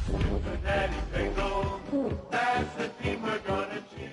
Cincinnati Bengals, that's the team we're gonna cheer.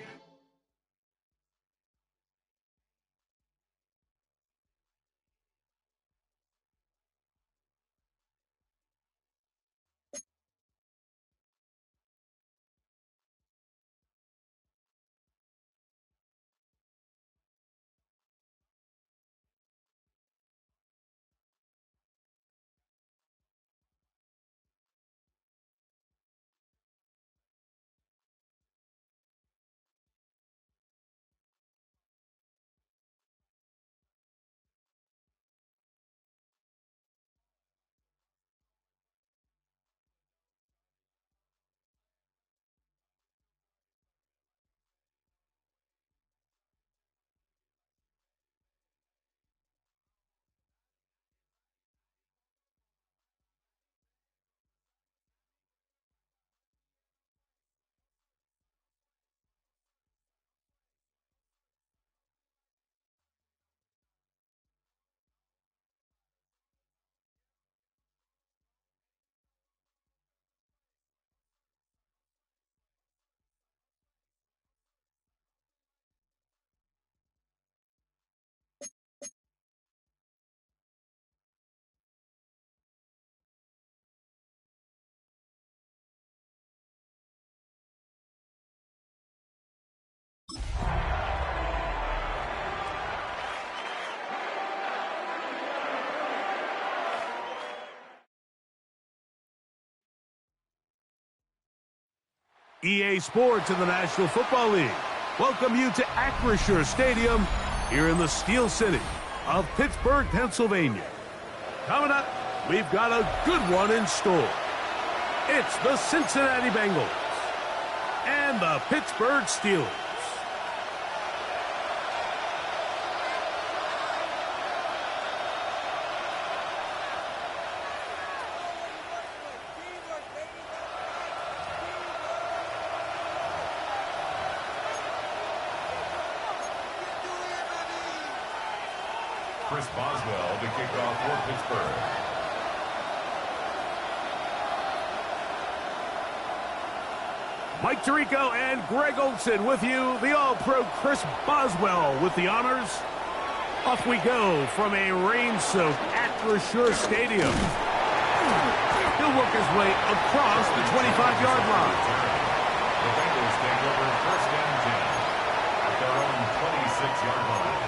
EA Sports in the National Football League welcome you to Acrisure Stadium here in the Steel City of Pittsburgh, Pennsylvania. Coming up, we've got a good one in store. It's the Cincinnati Bengals and the Pittsburgh Steelers. Chris Boswell to kick off for Pittsburgh. Mike Tirico and Greg Olson with you. The All-Pro Chris Boswell with the honors. Off we go from a rain-soaked Acrisure Stadium. He'll work his way across the 25-yard line. The Bengals take over first and 10 at their own 26-yard line.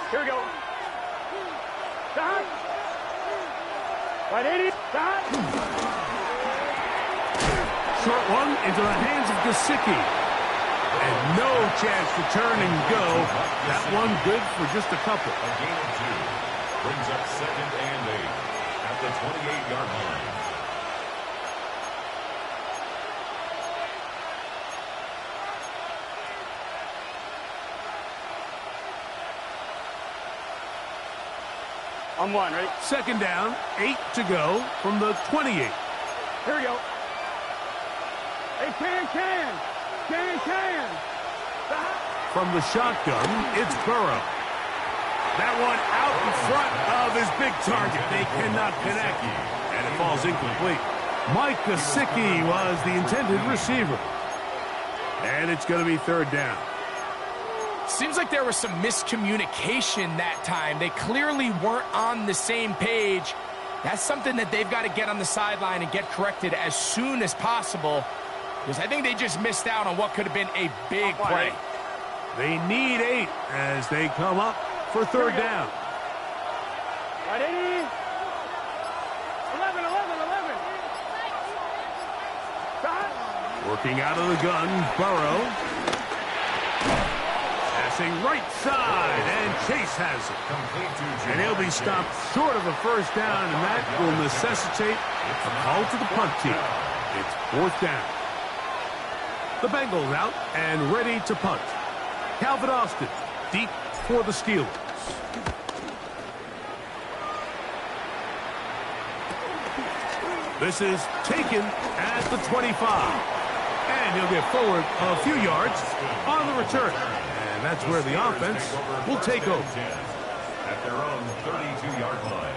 Here we go. Stop. Right 80. Stop. Short one into the hands of Gesicki. And no chance to turn and go. That one good for just a couple. A gain of 2 brings up second and 8 at the 28-yard line. On one, ready? Second down, 8 to go from the 28. Here we go. Hey, can. Stop. From the shotgun, it's Burrow. That one out in front of his big target. They cannot connect, and it falls incomplete. Mike Gesicki was the intended receiver. And it's going to be third down. Seems like there was some miscommunication that time. They clearly weren't on the same page. That's something that they've got to get on the sideline and get corrected as soon as possible, because I think they just missed out on what could have been a big play. They need 8 as they come up for third down. Right 80. 11. Stop. Working out of the gun, Burrow. Passing right side, and Chase has it. And he'll be stopped short of a first down, and that will necessitate a call to the punt team. It's fourth down. The Bengals out and ready to punt. Calvin Austin deep for the Steelers. This is taken at the 25. And he'll get forward a few yards on the return. And that's where the offense will take over. At their own 32-yard line.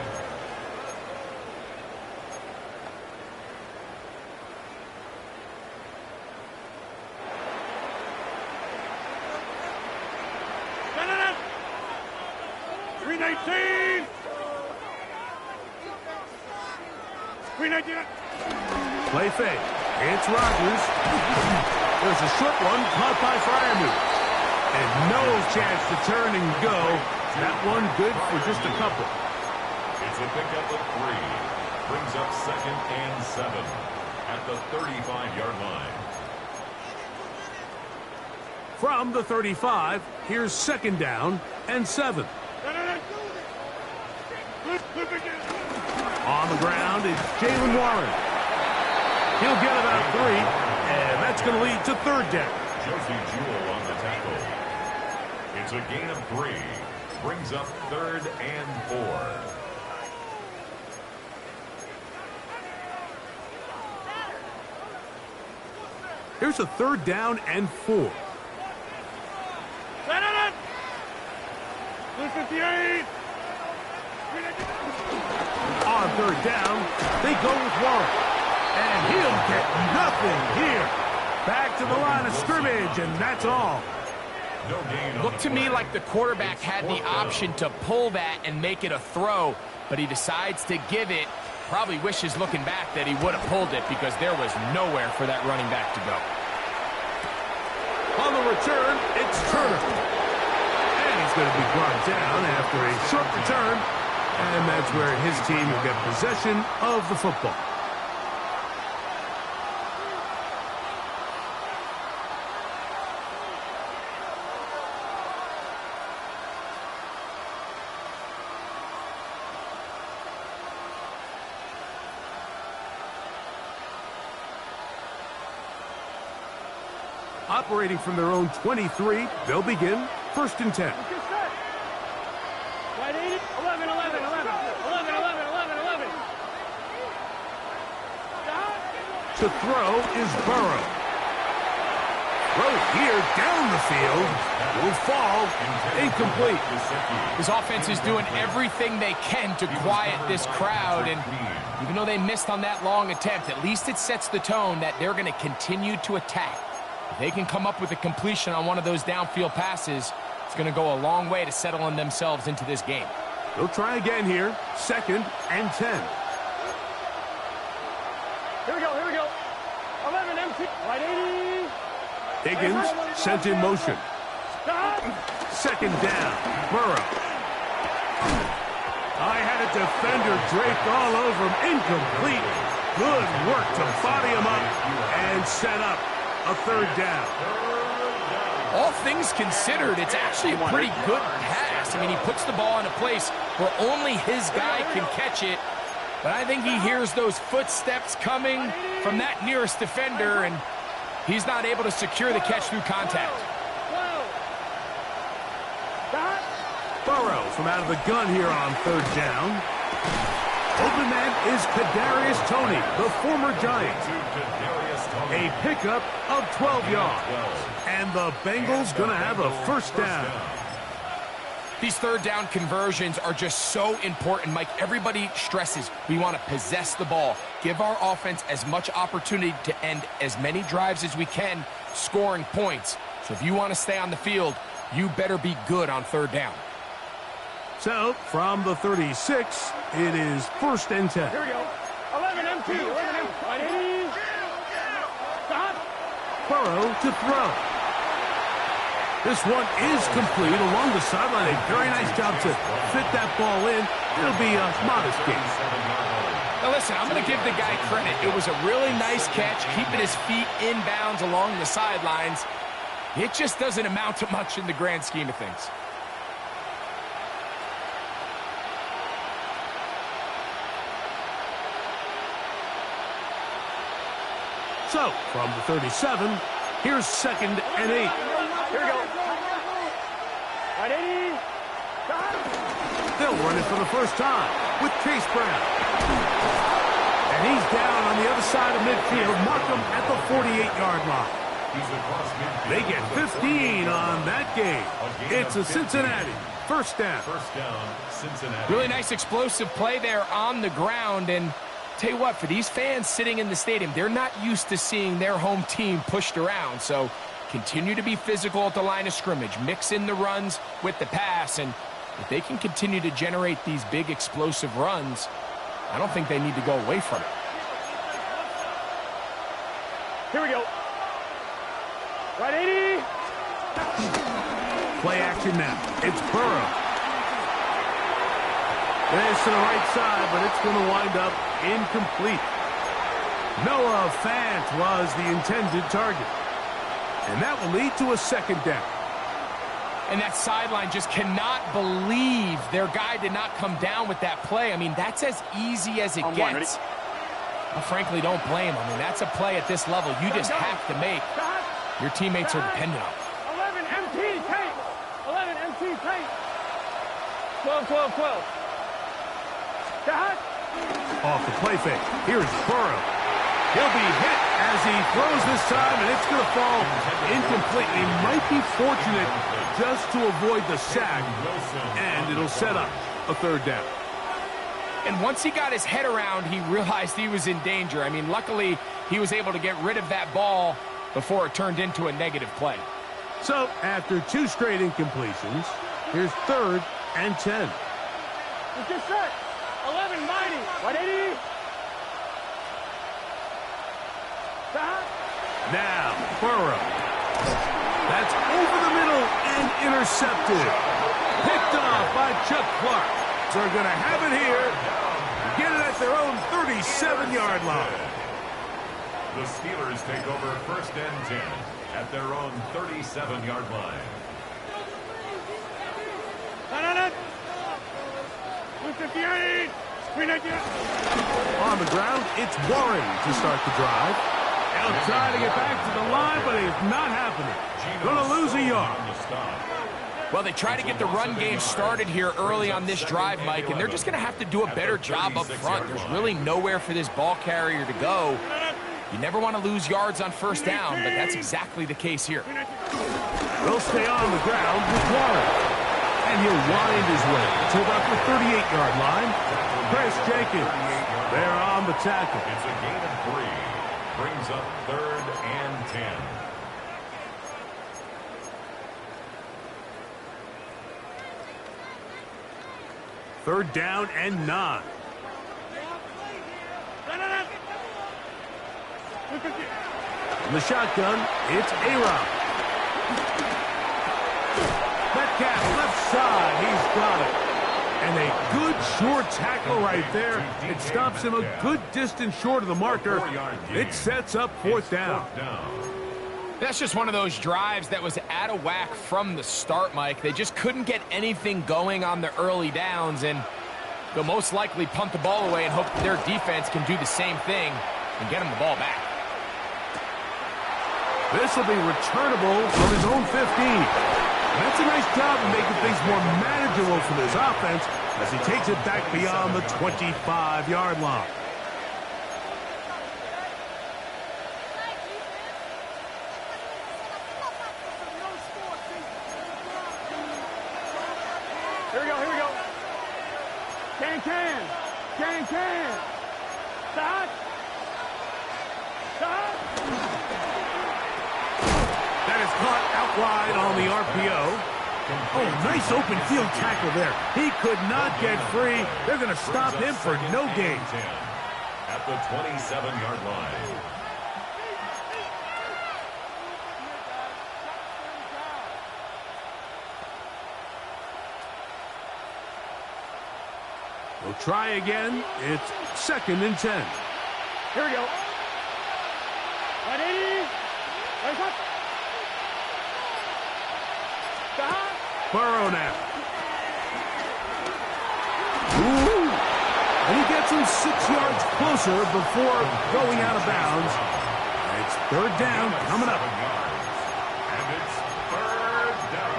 No. 319. 319. Play fake. It's Rodgers. There's a short one caught by Freiermuth. And no chance to turn and go. That one good for just a couple. It's a pickup of 3. Brings up second and 7 at the 35-yard line. From the 35, here's second down and 7. On the ground, it's Jalen Warren. He'll get about 3, and that's going to lead to third down. Josie Jewell on the tackle. It's a gain of 3. Brings up third and 4. Here's a third down and 4. 58. On third down, they go with Warren. And he'll get nothing here. Back to the line of scrimmage, and that's all. No gain on Looked to me like the quarterback had the option to pull that and make it a throw, but he decides to give it. Probably wishes looking back that he would have pulled it because there was nowhere for that running back to go. On the return, it's Turner. And he's going to be brought down after a short return. And that's where his team will get possession of the football. Operating from their own 23, they'll begin first and 10. Right 80. 11. Stop. To throw is Burrow. Throw here down the field. Will fall. Incomplete. His offense is doing everything they can to quiet this crowd, and even though they missed on that long attempt, at least it sets the tone that they're going to continue to attack. If they can come up with a completion on one of those downfield passes, it's going to go a long way to settling themselves into this game. They'll try again here. 2nd and 10. Here we go. 11 empty. Right 80. Higgins sent in motion. Stop. 2nd down. Burrow. I had a defender draped all over him. Incomplete. Good work to body him up and set up a 3rd down. All things considered, it's actually a pretty good pass. I mean, he puts the ball in a place where only his guy can catch it. But I think he hears those footsteps coming from that nearest defender, and he's not able to secure the catch through contact. Burrow from out of the gun here on 3rd down. Open man is Kadarius Toney, the former Giant. A pickup of 12 yards. And the Bengals going to have a 1st down. These 3rd down conversions are just so important, Mike. Everybody stresses we want to possess the ball, give our offense as much opportunity to end as many drives as we can, scoring points. So if you want to stay on the field, you better be good on 3rd down. So, from the 36, it is 1st and 10. Here we go. 11 empty. 11 empty. Right 80. Stop. Burrow to throw. This one is complete along the sideline. A very nice job to fit that ball in. It'll be a modest gain. Now listen, I'm going to give the guy credit. It was a really nice catch, keeping his feet inbounds along the sidelines. It just doesn't amount to much in the grand scheme of things. So, from the 37, here's 2nd and 8. Here we go. Right 80. Stop. They'll run it for the first time with Chase Brown. And he's down on the other side of midfield. Mark him at the 48-yard line. They get 15 on that game. It's a Cincinnati 1st down. 1st down, Cincinnati. Really nice explosive play there on the ground, and tell you what, for these fans sitting in the stadium, they're not used to seeing their home team pushed around. So continue to be physical at the line of scrimmage. Mix in the runs with the pass. And if they can continue to generate these big explosive runs, I don't think they need to go away from it. Here we go. Right 80. Play action now. It's Burrow. It's to the right side, but it's going to wind up incomplete. Noah Fant was the intended target. And that will lead to a 2nd down. And that sideline just cannot believe their guy did not come down with that play. I mean, that's as easy as it gets. I frankly don't blame him. I mean, that's a play at this level you just have to make. Your teammates are dependent on it. 11 MT tape. 11 MT tape. 12. Off the play fake. Here's Burrow. He'll be hit as he throws this time, and it's going to fall incomplete. He might be fortunate just to avoid the sack, and it'll set up a 3rd down. And once he got his head around, he realized he was in danger. I mean, luckily, he was able to get rid of that ball before it turned into a negative play. So, after 2 straight incompletions, here's 3rd and 10. It's just set. 11 mighty. 180. Stop. Now, Burrow. That's over the middle and intercepted. Picked off by Chuck Clark. So they're going to have it here. Get it at their own 37-yard line. The Steelers take over 1st and 10 at their own 37-yard line. No. 258. 398. On the ground, it's Warren to start the drive. They'll try to get back to the line, but it's not happening. Going to lose a yard. Well, they try to get the run game started here early on this drive, Mike, and they're just going to have to do a better job up front. There's really nowhere for this ball carrier to go. You never want to lose yards on first down, but that's exactly the case here. They'll stay on the ground with Warren. And he'll wind his way to about the 38-yard line. Chris Jenkins there on the tackle. It's a gain of 3. Brings up 3rd and 10. Third down and 9. In the shotgun, it's A-Rod. Metcalf left side, he's got it. And a good short tackle right there. It stops him a good distance short of the marker. It sets up 4th down. That's just one of those drives that was out of whack from the start, Mike. They just couldn't get anything going on the early downs, and they'll most likely punt the ball away and hope that their defense can do the same thing and get them the ball back. This will be returnable from his own 15. And that's a nice job of making things more manageable for this offense as he takes it back beyond the 25-yard line. Here we go, here we go. Can. Stop. That is caught out wide on the RPO. Oh, nice open field tackle there. He could not get free. They're going to stop him for no gain. At the 27-yard line. We'll try again. It's 2nd and 10. Here we go. 180. Raise up. Stop. Burrow now. Ooh. And he gets him 6 yards closer before going out of bounds. It's 3rd down coming up. And it's 3rd down.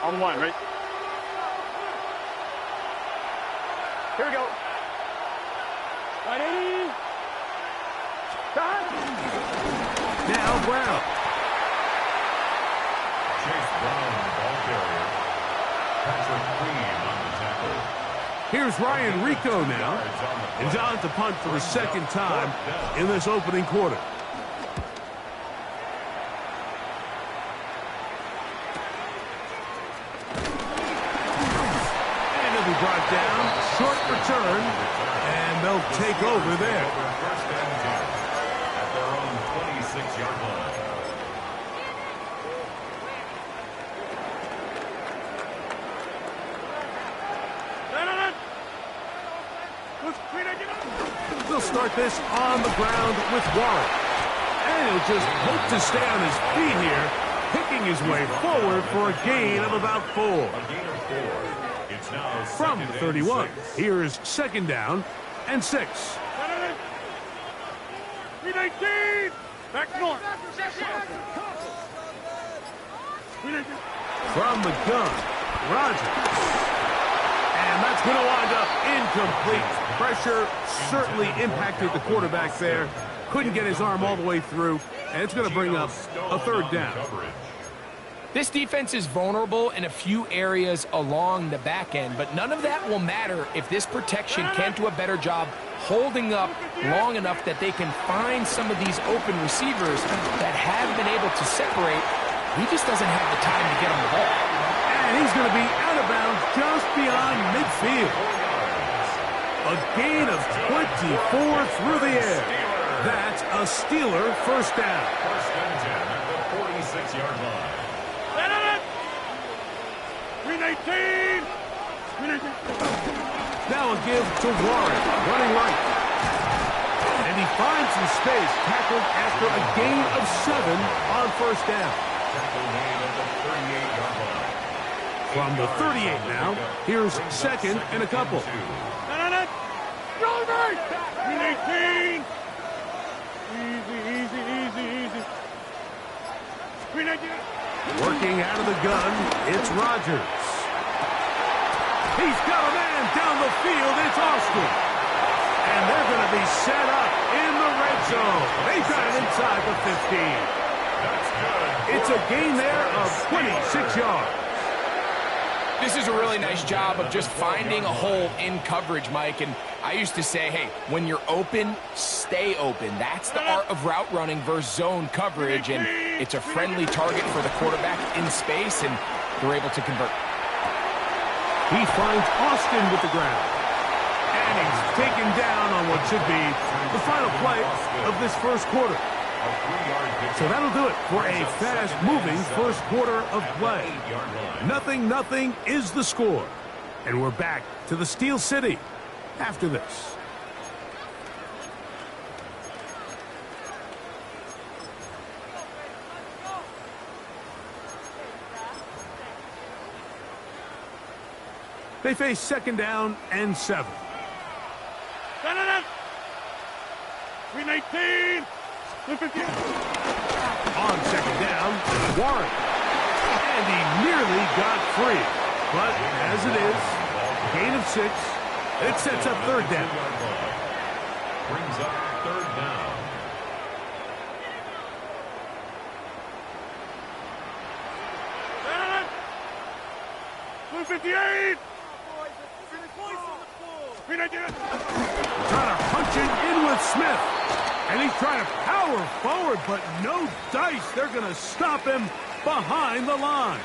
On 1, right? Here we go. 180. Stop. Now Brown. Chase Brown, the ball carrier. Patrick Queen on the tackle. Here's Ryan Rico now. And on to punt for the 2nd time in this opening quarter. Brought down, short return, and they'll take over there. First and 10 at their own 26-yard line. They'll start this on the ground with Warren. And he'll just hope to stay on his feet here, picking his way forward for a gain of about 4. A gain of 4. It's now From the 31, here's 2nd down and 6. 319. Back north. From the gun, Rogers. And that's going to wind up incomplete. Pressure certainly impacted the quarterback there. Couldn't get his arm all the way through, and it's going to bring up a 3rd down. This defense is vulnerable in a few areas along the back end, but none of that will matter if this protection can't do a better job holding up long enough that they can find some of these open receivers that have been able to separate. He just doesn't have the time to get him the ball. And he's going to be out of bounds just beyond midfield. A gain of 24 through the air. That's a Steeler 1st down. 1st and 10 at the 46-yard line. 319. Now a give to Warren, running right. And he finds some space, tackled after a gain of 7 on 1st down. Tackle made at the 38-yard line. From the 38 now, here's 2nd and a couple. 319. Working out of the gun, it's Rodgers. He's got a man down the field. It's Austin. And they're going to be set up in the red zone. They got it inside the 15. That's good. It's a gain there of 26 yards. This is a really nice job of just finding a hole in coverage, Mike. And I used to say, hey, when you're open, stay open. That's the art of route running versus zone coverage. And it's a friendly target for the quarterback in space, and they're able to convert. He finds Austin with the ground. And he's taken down on what should be the final play of this first quarter. So that'll do it for a fast-moving first quarter of play. 0-0 is the score. And we're back to the Steel City after this. They face 2nd down and 7. 319. On 2nd down, Warren. And he nearly got free. But as it is, gain of 6, it sets up 3rd down. Brings up 3rd down. Blue 58. Trying to punch it in with Smith. And he's trying to power forward, but no dice. They're going to stop him behind the line.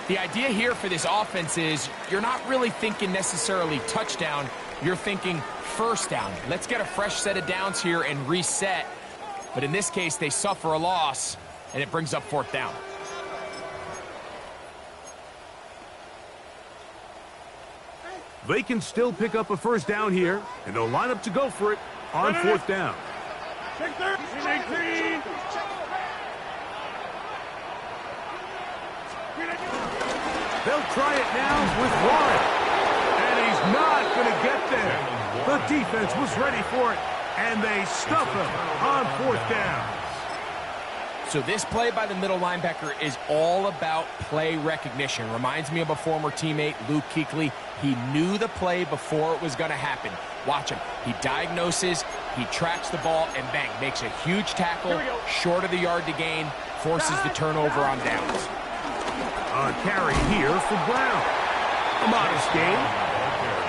The idea here for this offense is you're not really thinking necessarily touchdown. You're thinking 1st down. Let's get a fresh set of downs here and reset. But in this case, they suffer a loss, and it brings up 4th down. They can still pick up a 1st down here, and they'll line up to go for it on 4th down. Check 319. They'll try it now with Warren. And he's not going to get there. The defense was ready for it, and they stuff him on 4th down. So this play by the middle linebacker is all about play recognition. Reminds me of a former teammate, Luke Kuechly. He knew the play before it was going to happen. Watch him. He diagnoses, he tracks the ball, and bang, makes a huge tackle, short of the yard to gain, forces the turnover on downs. A carry here for Brown. A modest gain,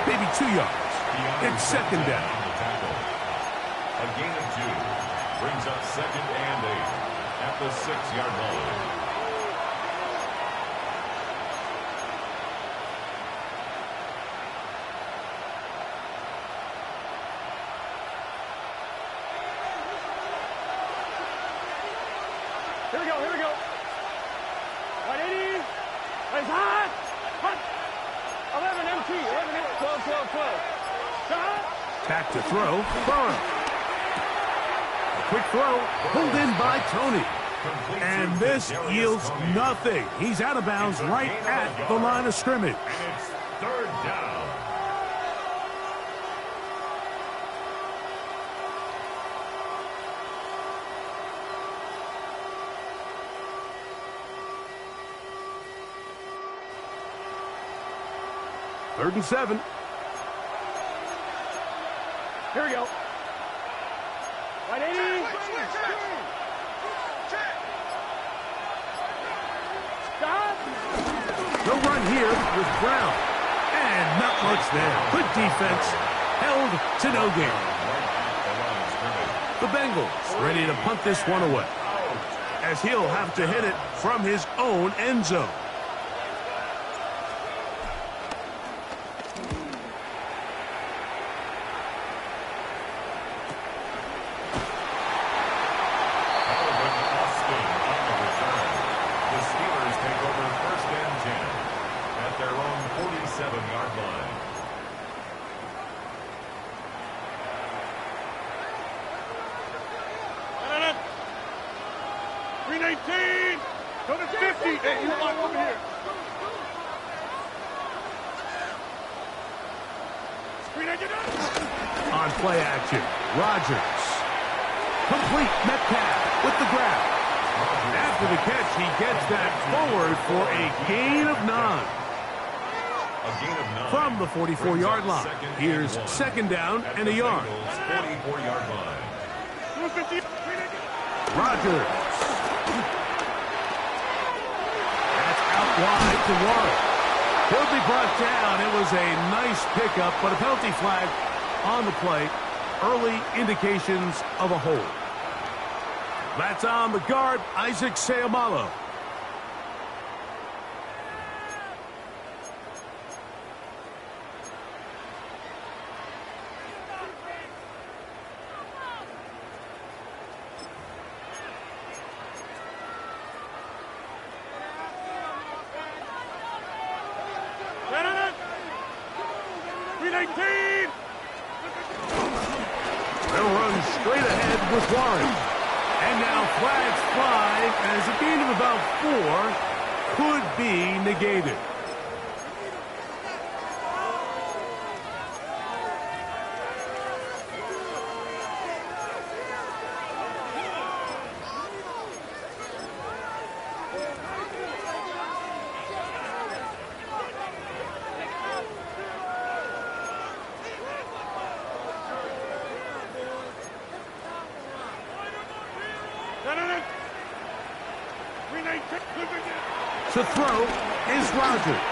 maybe 2 yards. It's 2nd down. A gain of 2 brings up 2nd and 8 at the 6-yard line. Here we go. 180. Plays hot. Hot. 11 MT. 11 MT. 12. Shot. Back to throw, Burrow. A quick throw, pulled in by Tony. And this yields nothing. He's out of bounds right at the line of scrimmage. And it's 3rd down. Third and 7. Here we go. 180. Stop. The run here with Brown. And not much there. Good defense. Held to no gain. The Bengals ready to punt this one away, as he'll have to hit it from his own end zone. Their own 47-yard line. Go to 50. Hey, you walk over here. On play action, Rodgers. Complete Metcalf with the grab. after the catch, he gets that forward for a gain of 9. From the 44-yard line, here's second down and a yard. 44-yard line. Rogers. That's out wide to Warren. He'll be brought down. It was a nice pickup, but a penalty flag on the play. Early indications of a hold. That's on the guard, Isaac Seumalo. They'll run straight ahead with Warren. And now flags fly as a gain of about 4 could be negated. To throw is Rogers.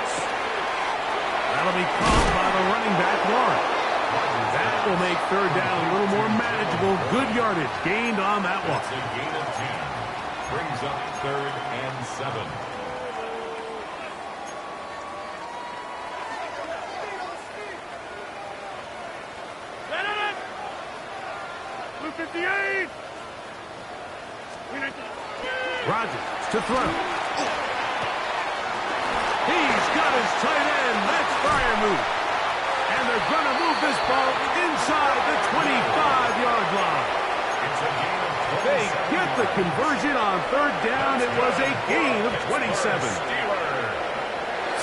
That'll be caught by the running back, Warren. That will make third down a little more manageable. Good yardage gained on that one. That's a gain of 10. Brings up 3rd and 7. Blue 58. Rogers to throw. He's got his tight end. That's Freiermuth. And they're going to move this ball inside the 25-yard line. It's a gain of 27. They get the conversion on third down. It was a gain of 27.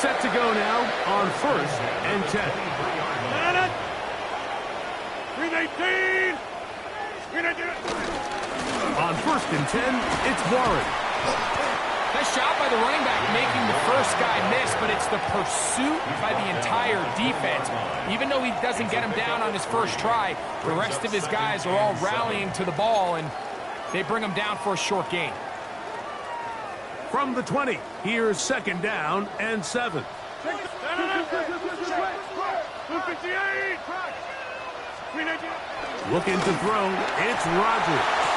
Set to go now on 1st and 10. 319. On 1st and 10, it's Warren. Nice job by the running back making the first guy miss, but it's the pursuit by the entire defense. Even though he doesn't get him down on his first try, the rest of his guys are all rallying to the ball, and they bring him down for a short gain. From the 20, here's second down and 7. Looking to throw, it's Rogers.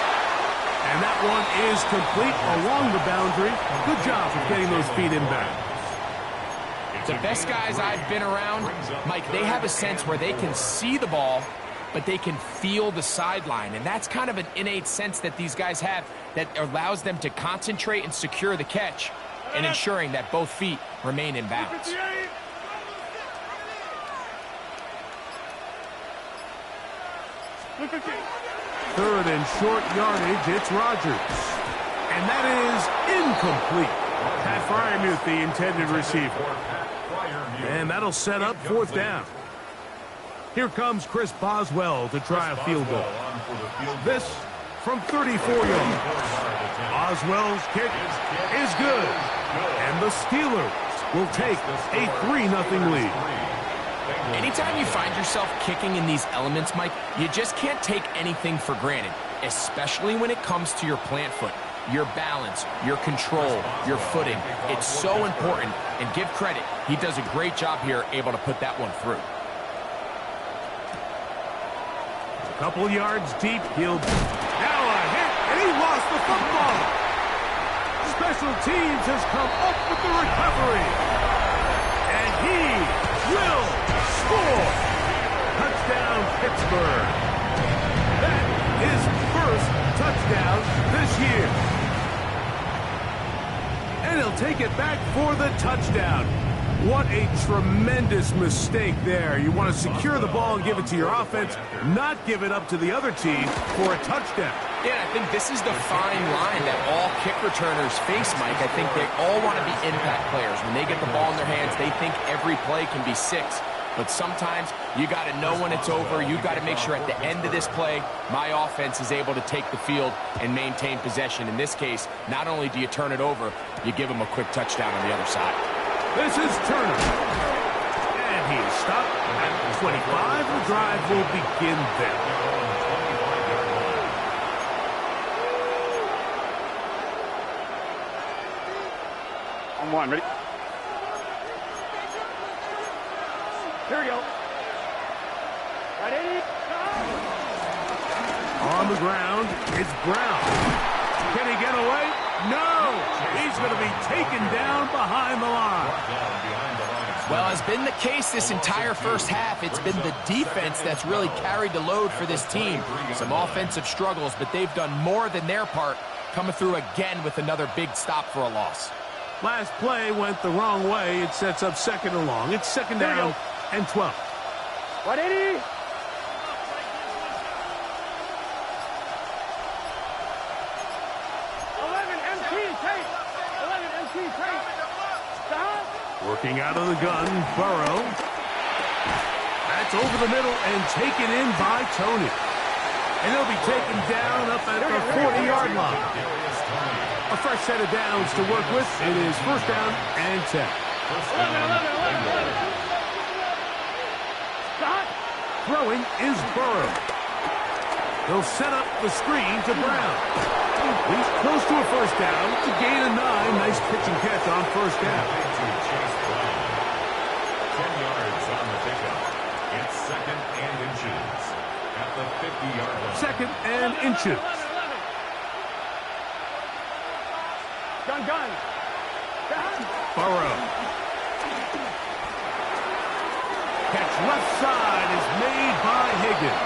And that one is complete along the boundary. Good job of getting those feet in bounds. The best guys I've been around, Mike, they have a sense where they can see the ball, but they can feel the sideline. And that's kind of an innate sense that these guys have that allows them to concentrate and secure the catch and ensuring that both feet remain in bounds. Third and short yardage, it's Rogers. And that is incomplete. Pat Freiermuth, the intended receiver. And that'll set up 4th down. Here comes Chris Boswell to try a field goal. This from 34 yards. Boswell's kick is good. And the Steelers will take a 3-0 lead. Anytime you find yourself kicking in these elements, Mike, you just can't take anything for granted, especially when it comes to your plant foot, your balance, your control, your footing. It's so important, and give credit. He does a great job here, able to put that one through. A couple yards deep, he'll now a hit, and he lost the football. Special teams has come up with the recovery, and he will score. Touchdown, Pittsburgh. That is first touchdown this year. And he'll take it back for the touchdown. What a tremendous mistake there. You want to secure the ball and give it to your offense, not give it up to the other team for a touchdown. Yeah, I think this is the fine line that all kick returners face, Mike. I think they all want to be impact players. When they get the ball in their hands, they think every play can be 6. But sometimes you got to know when it's over. You got to make sure at the end of this play, my offense is able to take the field and maintain possession. In this case, not only do you turn it over, you give them a quick touchdown on the other side. This is Turner. And he's stopped at the 25. The drive will begin there. On one, ready? Here we go. Ready? On the ground, it's Brown. Can he get away? No! He's going to be taken down behind the line. Well, as been the case this entire first half, it's been the defense that's really carried the load for this team. Some offensive struggles, but they've done more than their part, coming through again with another big stop for a loss. Last play went the wrong way. It sets up second and long. It's second down and 12. 180. Working out of the gun, Burrow. That's over the middle and taken in by Tony. And he'll be taken down up at the 40-yard line. A fresh set of downs to work with. It is first down and 10. 11. Throwing is Burrow. He'll set up the screen to Brown. He's close to a first down. To gain a 9. Nice pitch and catch on first down. 10 yards on the pickup. It's second and inches at the 50-yard line. Second and inches. Gun. Burrow. Catch left side is made by Higgins.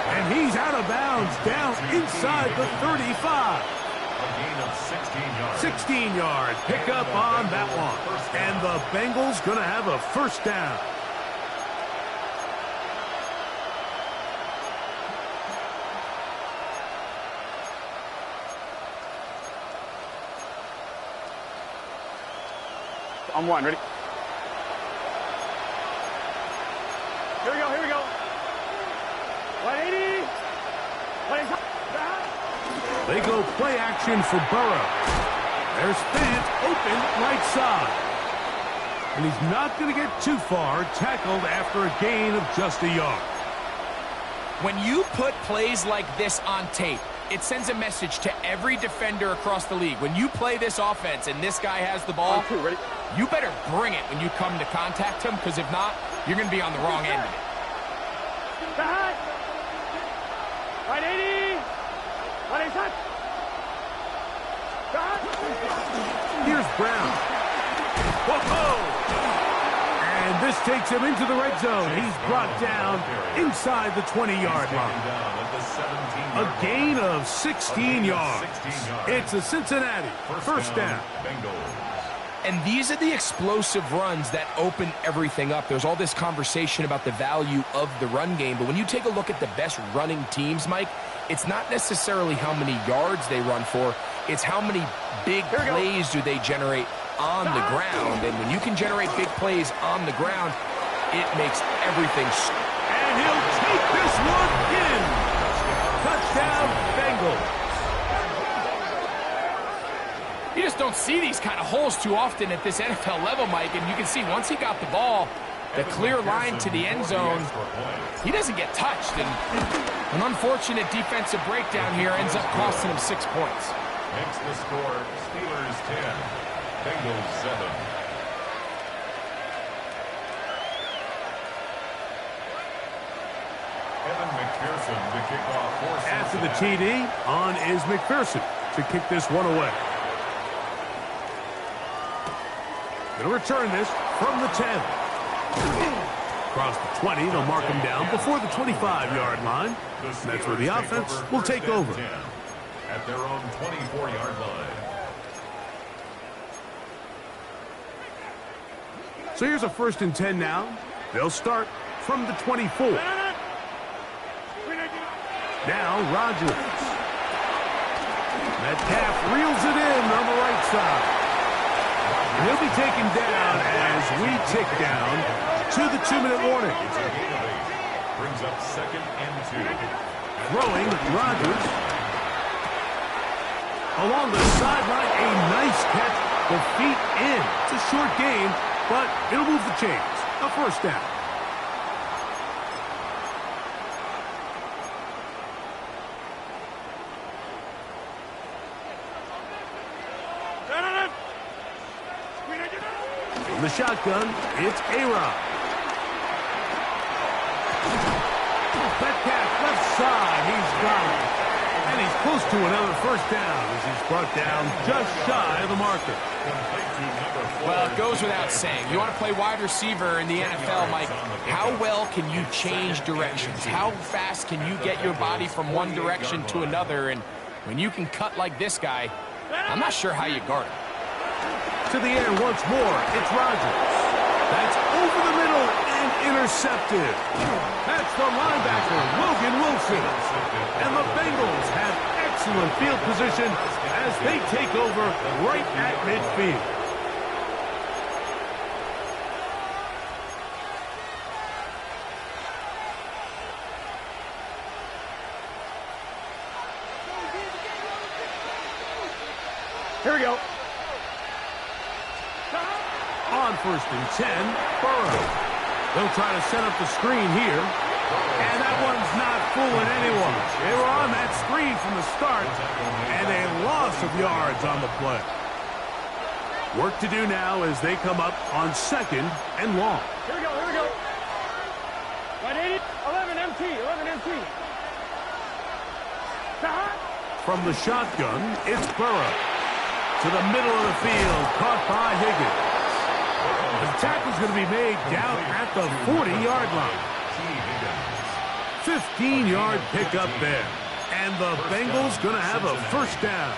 And he's out of bounds, down inside the 35. A gain of 16 yards. 16 yard pickup on that one. And the Bengals going to have a first down. On one, ready? Here we go. 180. They go play action for Burrow. There's Fant open right side. And he's not going to get too far, tackled after a gain of just a yard. When you put plays like this on tape, it sends a message to every defender across the league. When you play this offense and this guy has the ball, you better bring it when you come to contact him, because if not, you're going to be on the wrong end of it. 180. Here's Brown. Whoa! And this takes him into the red zone. He's brought down inside the 20-yard line. A gain of 16 yards. It's a Cincinnati first down. And these are the explosive runs that open everything up. There's all this conversation about the value of the run game, but when you take a look at the best running teams, Mike, it's not necessarily how many yards they run for, it's how many big plays do they generate on the ground. And when you can generate big plays on the ground, it makes everything. And he'll take this one in. Touchdown, Bengals. You just don't see these kind of holes too often at this NFL level, Mike. And you can see once he got the ball, the clear line to the end zone, he doesn't get touched. And an unfortunate defensive breakdown here ends up costing him 6 points. Makes the score Steelers 10, Bengals 7. Evan McPherson to kick off for After the TD, on is McPherson to kick this one away. Going to return this from the 10. Across the 20, they'll mark him down before the 25-yard line. That's where the offense will take over. At their own 24-yard line. So here's a 1st and 10 now. They'll start from the 24. Now Rodgers. Metcalf reels it in on the right side. He'll be taken down as we tick down to the 2-minute warning. It's a gain of 8. Brings up 2nd and 2. Throwing Rodgers. Along the sideline, a nice catch. The feet in. It's a short game, but it'll move the chains. A first down. From the shotgun, it's A-Rod. Metcalf left side, he's got it. And he's close to another first down as he's brought down just shy of the marker. Well, it goes without saying. You want to play wide receiver in the NFL, Mike, how well can you change directions? How fast can you get your body from one direction to another? And when you can cut like this guy, I'm not sure how you guard him. To the air once more, it's Rodgers. That's over the middle and intercepted. That's the linebacker, Logan Wilson. And the Bengals have excellent field position as they take over right at midfield. Here we go. On 1st and 10, Burrow. They'll try to set up the screen here. And that one's not fooling anyone. They were on that screen from the start, and a loss of yards on the play. Work to do now as they come up on 2nd and long. Here we go, here we go. Right 80, 11 MT, 11 MT. From the shotgun, it's Burrow. To the middle of the field, caught by Higgins. The tackle's going to be made down at the 40-yard line. 15-yard pickup there. And the Bengals going to have a first down.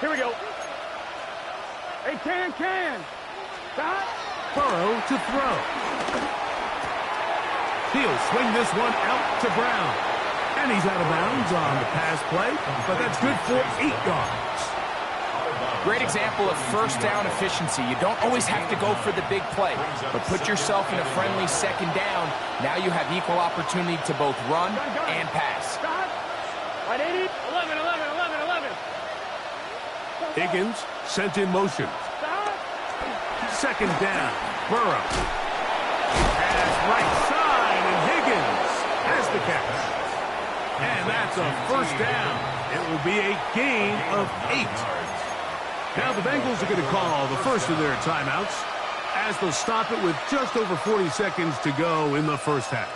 Here we go. Hey, can. Stop. Burrow to throw. He'll swing this one out to Brown. And he's out of bounds on the pass play, but that's good for 8 yards. Great example of first down efficiency. You don't always have to go for the big play, but put yourself in a friendly 2nd down. Now you have equal opportunity to both run and pass. Right 80, 11. Higgins sent in motion. 2nd down, Burrow. Pass right side, and Higgins has the catch. And that's a first down. It will be a gain of 8. Now the Bengals are going to call the first of their timeouts as they'll stop it with just over 40 seconds to go in the first half.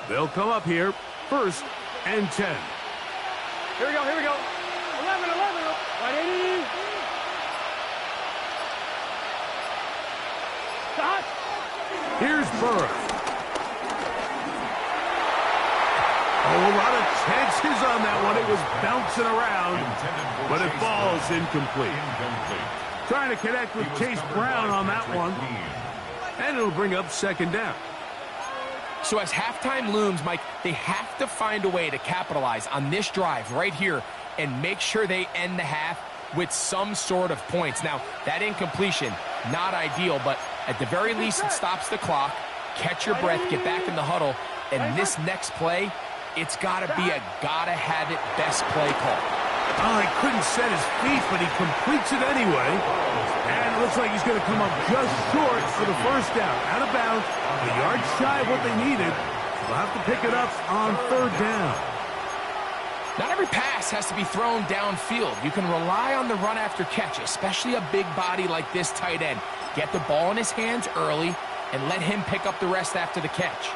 They'll come up here, 1st and 10. Here we go. 11. Right 80. Stop. Here's Burrow. Oh, a lot of chances on that one. It was bouncing around, but it falls incomplete. Trying to connect with Chase Brown on that one. And it'll bring up 2nd down. So as halftime looms, Mike, they have to find a way to capitalize on this drive right here and make sure they end the half with some sort of points. Now, that incompletion, not ideal, but at the very least, it stops the clock. Catch your breath, get back in the huddle, and this next play, it's got to be a gotta-have-it best play call. Oh, he couldn't set his feet, but he completes it anyway. And it looks like he's going to come up just short for the first down. Out of bounds, a yard shy of what they needed. They'll have to pick it up on 3rd down. Not every pass has to be thrown downfield. You can rely on the run after catch, especially a big body like this tight end. Get the ball in his hands early and let him pick up the rest after the catch.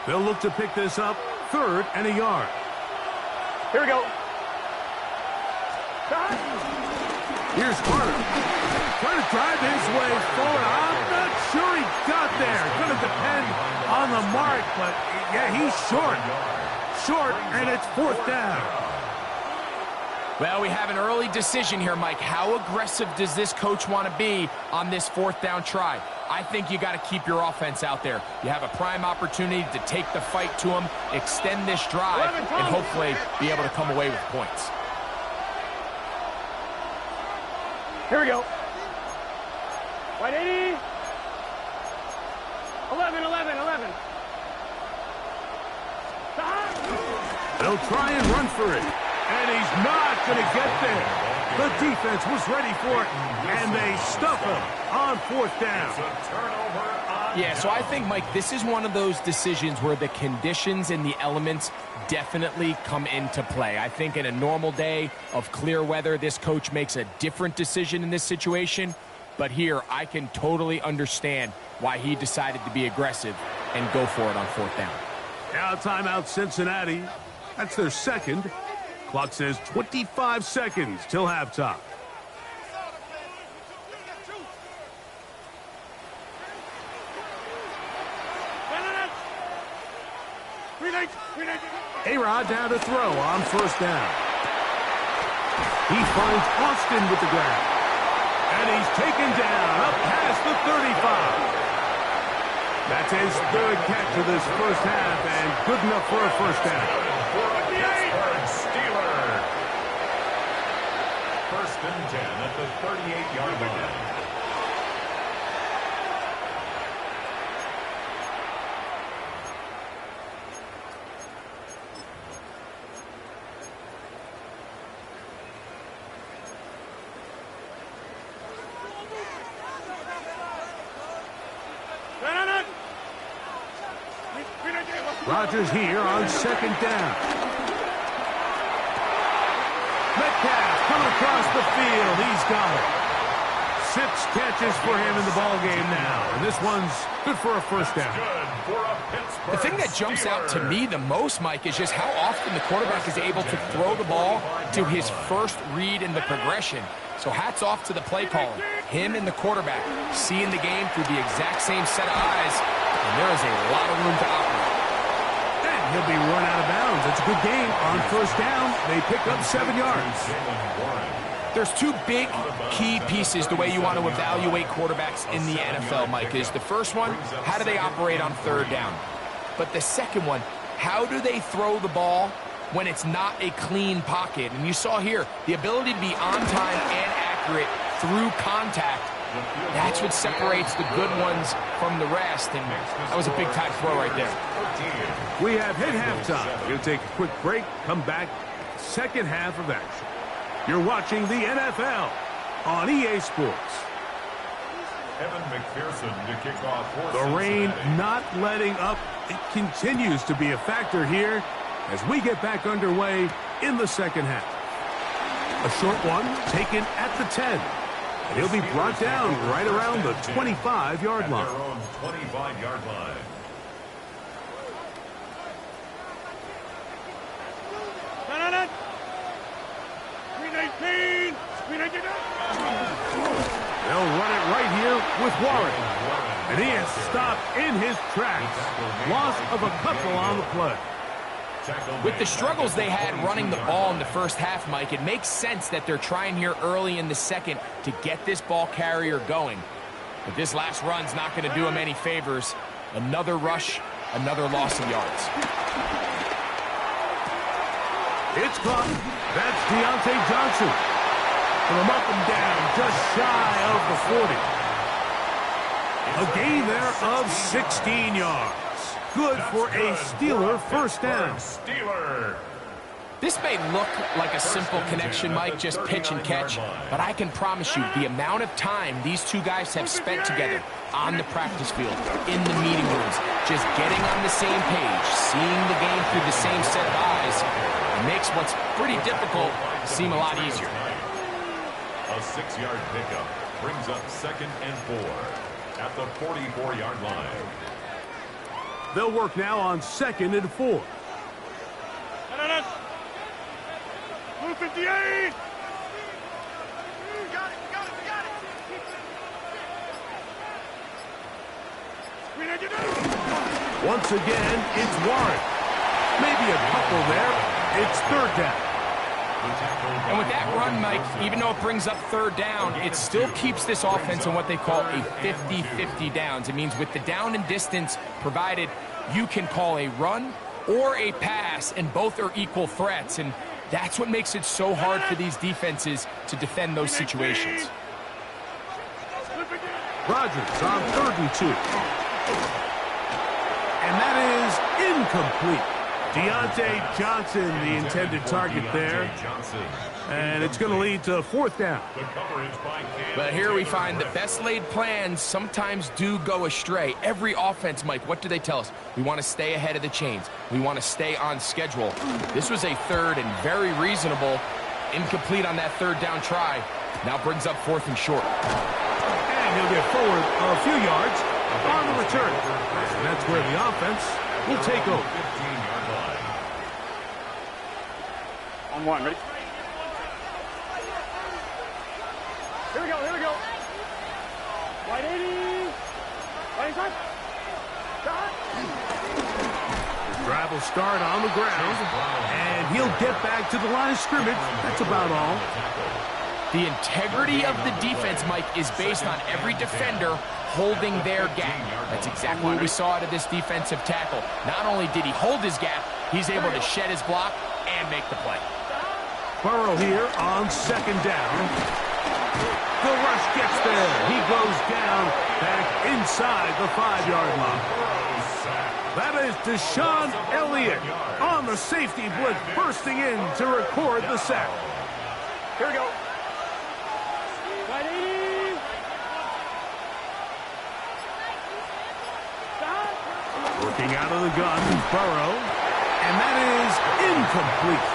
They'll look to pick this up 3rd and a yard. Here we go. Here's Carter. Trying to drive his way forward. I'm not sure he got there. Going to depend on on the mark, but yeah, he's short. Short, and it's 4th down. Well, we have an early decision here, Mike. How aggressive does this coach want to be on this 4th down try? I think you got to keep your offense out there. You have a prime opportunity to take the fight to him, extend this drive, and hopefully be able to come away with points. Here we go. White 80. 11, 11, 11. They'll try and run for it. And he's not going to get there. The defense was ready for it, and they stuff him on 4th down. Yeah, so I think, Mike, this is one of those decisions where the conditions and the elements definitely come into play. I think in a normal day of clear weather, this coach makes a different decision in this situation. But here, I can totally understand why he decided to be aggressive and go for it on 4th down. Now timeout Cincinnati. That's their second. Clock says 25 seconds till halftime. A-Rod down to throw on 1st down. He finds Austin with the grab. And he's taken down up past the 35. That's his 3rd catch of this 1st half, and good enough for a 1st down. Steeler. 1st and 10 at the 38-yard line. Rodgers here on 2nd down. Metcalf coming across the field. He's got it. 6 catches for him in the ballgame now. And this one's good for a 1st down. The thing that jumps out to me the most, Mike, is just how often the quarterback is able to throw the ball to his first read in the progression. So hats off to the play caller. Him and the quarterback seeing the game through the exact same set of eyes. And there is a lot of room to operate. He'll be run out of bounds. It's a good game. On 1st down, they pick up 7 yards. There's 2 big key pieces the way you want to evaluate quarterbacks in the NFL, Mike. Is the first one, how do they operate on 3rd down? But the second one, how do they throw the ball when it's not a clean pocket? And you saw here, the ability to be on time and accurate through contact. That's what separates the good ones from the rest, and that was a big-time throw right there. We have hit halftime. We'll take a quick break, come back, 2nd half of action. You're watching the NFL on EA Sports. Evan McPherson to kick off. The rain not letting up. It continues to be a factor here as we get back underway in the 2nd half. A short one taken at the 10. And he'll be brought down right around the 25-yard line. 25-yard line. They'll run it right here with Warren. And he is stopped in his tracks. Loss of a couple on the play. With the struggles they had running the ball in the 1st half, Mike, it makes sense that they're trying here early in the 2nd to get this ball carrier going. But this last run's not going to do him any favors. Another rush, another loss of yards. It's caught. That's Deontay Johnson. From up and down, just shy of the 40. A gain there of 16 yards. Good for a Steeler 1st down. This may look like a simple connection, Mike, just pitch and catch, but I can promise you the amount of time these 2 guys have spent together on the practice field, in the meeting rooms, just getting on the same page, seeing the game through the same set of eyes, makes what's pretty difficult seem a lot easier. A 6-yard pickup brings up 2nd and 4 at the 44-yard line. They'll work now on 2nd and 4. Move 58! Once again, it's Warren. Maybe a couple there. It's third down. And with that run, Mike, even though it brings up third down, it still keeps this offense in what they call a 50-50 downs. It means with the down and distance provided, you can call a run or a pass, and both are equal threats. And that's what makes it so hard for these defenses to defend those situations. Rodgers on 3rd and 2. And that is incomplete. Deontay Johnson, the intended target there. And it's going to lead to 4th down. But here we find the best laid plans sometimes do go astray. Every offense, Mike, what do they tell us? We want to stay ahead of the chains. We want to stay on schedule. This was a third and very reasonable. Incomplete on that third down try. Now brings up 4th and short. And he'll get forward a few yards on the return. And that's where the offense will take over. On 1, ready? Here we go, here we go. Right 80. Right side. Shot. The drive will start on the ground, and he'll get back to the line of scrimmage. That's about all. The integrity of the defense, Mike, is based on every defender holding their gap. That's exactly what we saw out of this defensive tackle. Not only did he hold his gap, he's able to shed his block and make the play. Burrow here on 2nd down. The rush gets there. He goes down back inside the 5-yard line. That is Deshaun Elliott on the safety blitz, bursting in to record the sack. Here we go. Right 80. Shot. Working out of the gun, Burrow. And that is incomplete.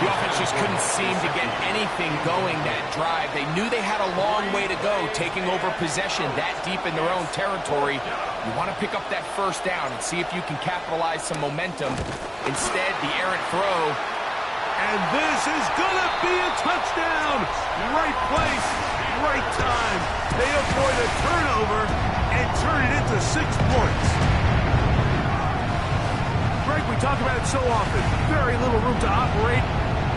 The offense just couldn't seem to get anything going that drive. They knew they had a long way to go, taking over possession that deep in their own territory. You want to pick up that first down and see if you can capitalize some momentum. Instead, the errant throw. And this is going to be a touchdown. Right place, right time. They avoid a turnover and turn it into 6 points. Greg, we talk about it so often. Very little room to operate.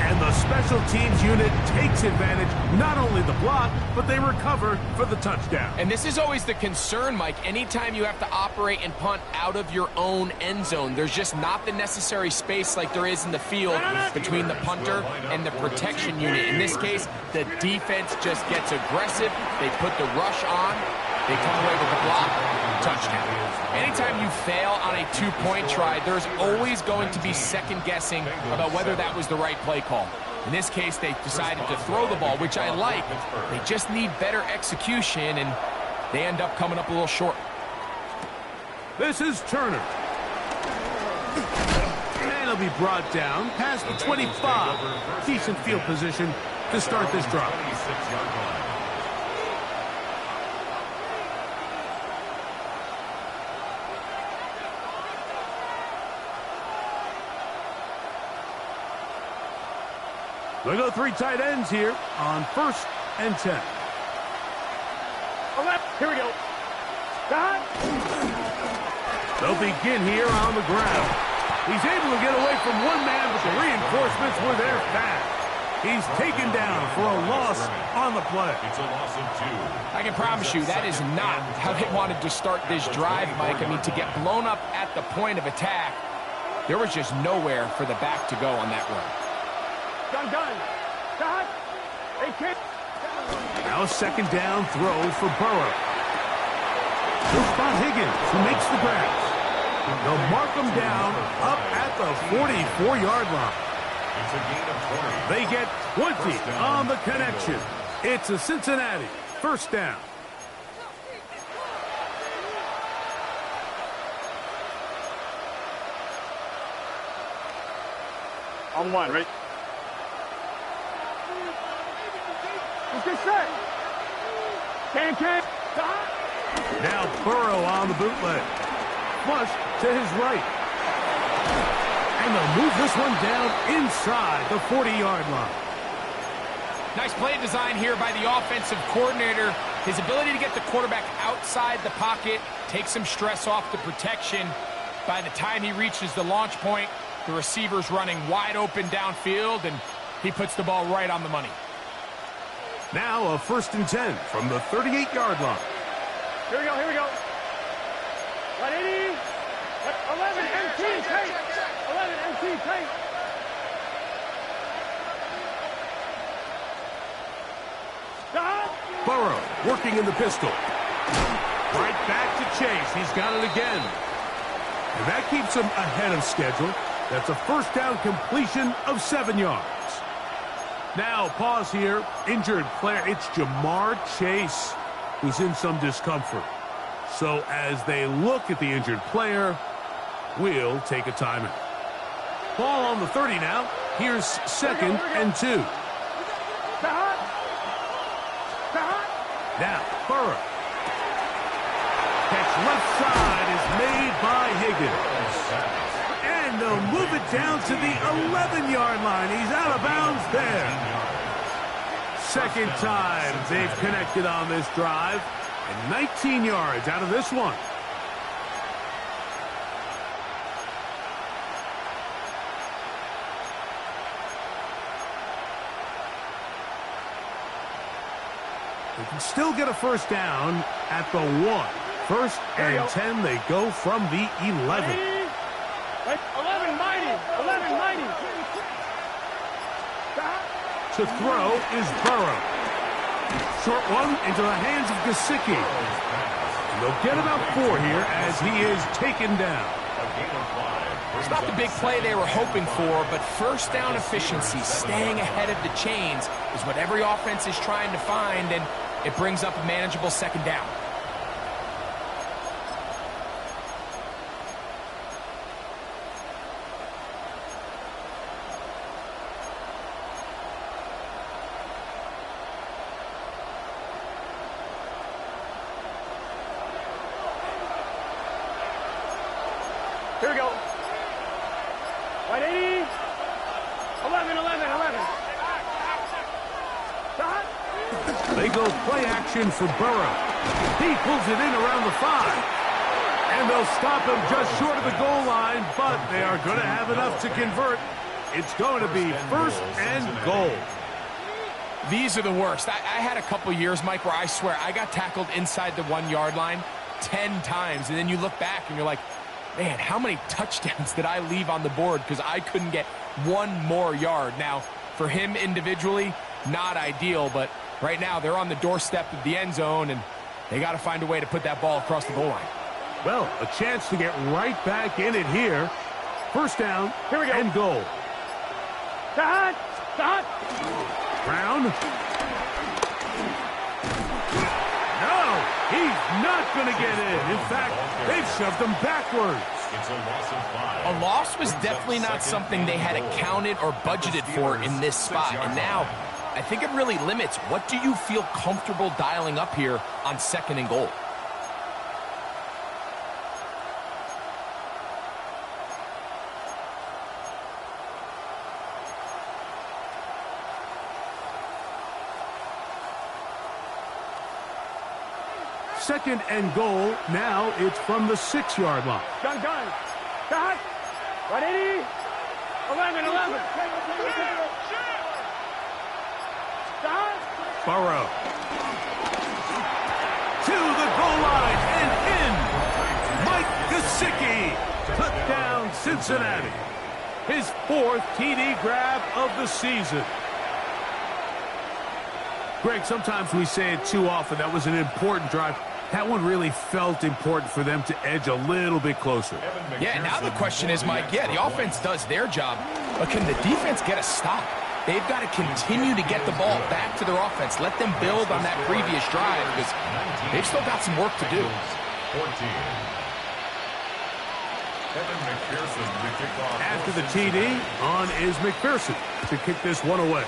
And the special teams unit takes advantage, not only the block, but they recover for the touchdown. And this is always the concern, Mike. Anytime you have to operate and punt out of your own end zone, there's just not the necessary space like there is in the field between the punter and the protection unit. In this case, the defense just gets aggressive. They put the rush on. They come away with the block. Touchdown. Anytime you fail on a 2-point try, there's always going to be second-guessing about whether that was the right play call. In this case, they decided to throw the ball, which I like. They just need better execution, and they end up coming up a little short. This is Turner. And he'll be brought down past the 25. Decent field position to start this drive. They go 3 tight ends here on 1st and 10. Here we go. Shot. They'll begin here on the ground. He's able to get away from one man, but the reinforcements were there fast. He's taken down for a loss on the play. It's a loss of 2. I can promise you that is not how they wanted to start this drive, Mike. I mean, to get blown up at the point of attack, there was just nowhere for the back to go on that run. Gun. Shot. Hey, kid. Now a 2nd down throw for Burrow. He'll spot Higgins, who makes the grabs. They'll mark him down up at the 44-yard line. It's a gain of 20. They get 20 on the connection. It's a Cincinnati 1st down. On 1, ready? Let's get set. Can. Now Burrow on the bootleg. Flush to his right. And they'll move this one down inside the 40-yard line. Nice play design here by the offensive coordinator. His ability to get the quarterback outside the pocket, take some stress off the protection. By the time he reaches the launch point, the receiver's running wide open downfield, and he puts the ball right on the money. Now a 1st and 10 from the 38-yard line. Here we go, here we go. 180. 11 MT tight. 11 MT tight. Stop. Burrow working in the pistol. Right back to Chase. He's got it again. And that keeps him ahead of schedule. That's a 1st down completion of 7 yards. Now, pause here. Injured player. It's Jamar Chase who's in some discomfort. So as they look at the injured player, we'll take a timeout. Ball on the 30 now. Here's 2nd and 2. Now, Burrow. Catch left side is made by Higgins. And they'll move it down to the 11-yard line. He's out of bounds there. 2nd time they've connected on this drive. And 19 yards out of this one. They can still get a 1st down at the 1. 1st and 10, they go from the 11. 11 mighty. 11 mighty. To throw is Burrow. Short one into the hands of Gesicki. And they'll get about 4 here as he is taken down. It's not the big play they were hoping for, but 1st down efficiency, staying ahead of the chains, is what every offense is trying to find, and it brings up a manageable 2nd down. Here we go. 180. 11, 11, 11. Stop. They go play action for Burrow. He pulls it in around the 5. And they'll stop him just short of the goal line, but they are going to have enough to convert. It's going to be 1st and goal. These are the worst. I had a couple years, Mike, where I swear I got tackled inside the 1-yard line 10 times. And then you look back and you're like, man, how many touchdowns did I leave on the board because I couldn't get 1 more yard? Now, for him individually, not ideal, but right now they're on the doorstep of the end zone, and they got to find a way to put that ball across the goal line. Well, a chance to get right back in it here. 1st down Here we go. and goal. Stop. Stop. Brown. No, he's not going to get in. In fact, they've shoved him backwards. It's a loss of 5. A loss was definitely not something they had accounted or budgeted for in this spot. And now, I think it really limits. What do you feel comfortable dialing up here on 2nd and goal? Second and goal. Now it's from the 6-yard line. Gun. Stop. 180. 11, 11. Stop. Burrow. To the goal line and in. Mike Gesicki. Touchdown, Cincinnati. His 4th TD grab of the season. Greg, sometimes we say it too often. That was an important drive. That one really felt important for them to edge a little bit closer. Yeah, now the question is, Mike, the offense does their job, but can the defense get a stop? They've got to continue to get the ball back to their offense. Let them build on that previous drive because they've still got some work to do. 14. After the TD, on is McPherson to kick this one away.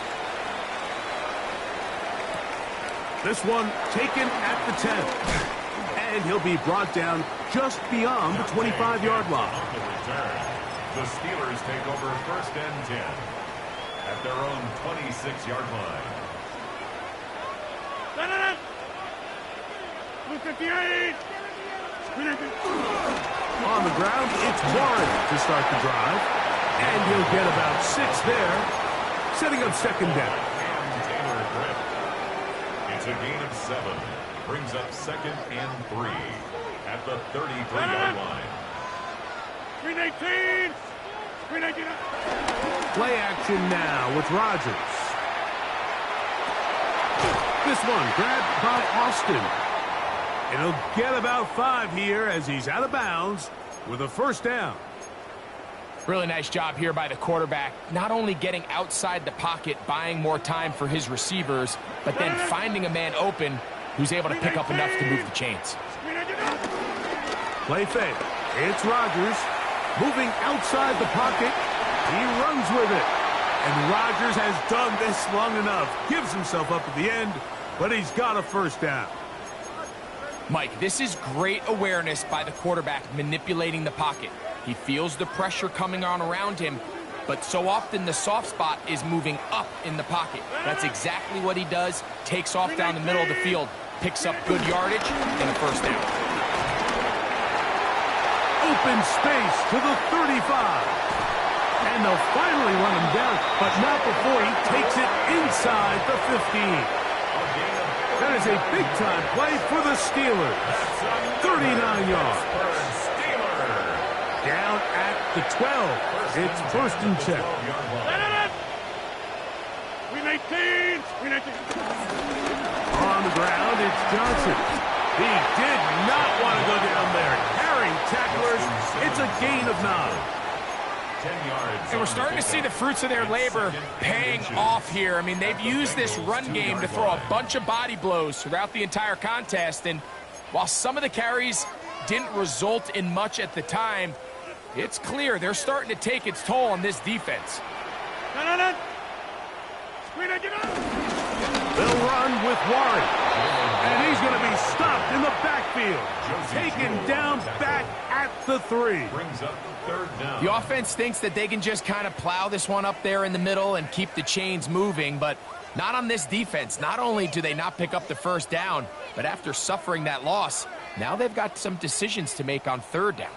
This one taken at the 10. And he'll be brought down just beyond the 25-yard line. The Steelers take over 1st and 10 at their own 26-yard line. Blue 58. On the ground, it's Warren to start the drive. And he'll get about 6 there, setting up second down. It's a gain of 7. Brings up second and 3 at the 33-yard line. Screen 18! Screen 18! Play action now with Rodgers. This one grabbed by Austin. And he'll get about 5 here as he's out of bounds with a first down. Really nice job here by the quarterback, not only getting outside the pocket, buying more time for his receivers, but then finding a man open who's able to pick up enough to move the chains. Play fake. It's Rodgers moving outside the pocket. He runs with it. And Rodgers has done this long enough. Gives himself up at the end, but he's got a first down. Mike, this is great awareness by the quarterback manipulating the pocket. He feels the pressure coming on around him, but so often the soft spot is moving up in the pocket. That's exactly what he does. Takes off down the middle of the field, picks up good yardage, and a first down. Open space to the 35. And they'll finally run him down, but not before he takes it inside the 15. That is a big-time play for the Steelers. 39 yards. Down at the 12. It's first and 10. Screen 18! Screen 18! On the ground, it's Johnson. He did not want to go down there. Carrying tacklers. It's a gain of 9. 10 yards. And we're starting to see the fruits of their labor paying off here. I mean, they've used this run game to throw a bunch of body blows throughout the entire contest. And while some of the carries didn't result in much at the time, it's clear they're starting to take its toll on this defense. They'll run with Warren. And he's going to be stopped in the backfield. Taken down back at the 3. Brings up third down. The offense thinks that they can just kind of plow this one up there in the middle and keep the chains moving, but not on this defense. Not only do they not pick up the first down, but after suffering that loss, now they've got some decisions to make on third down.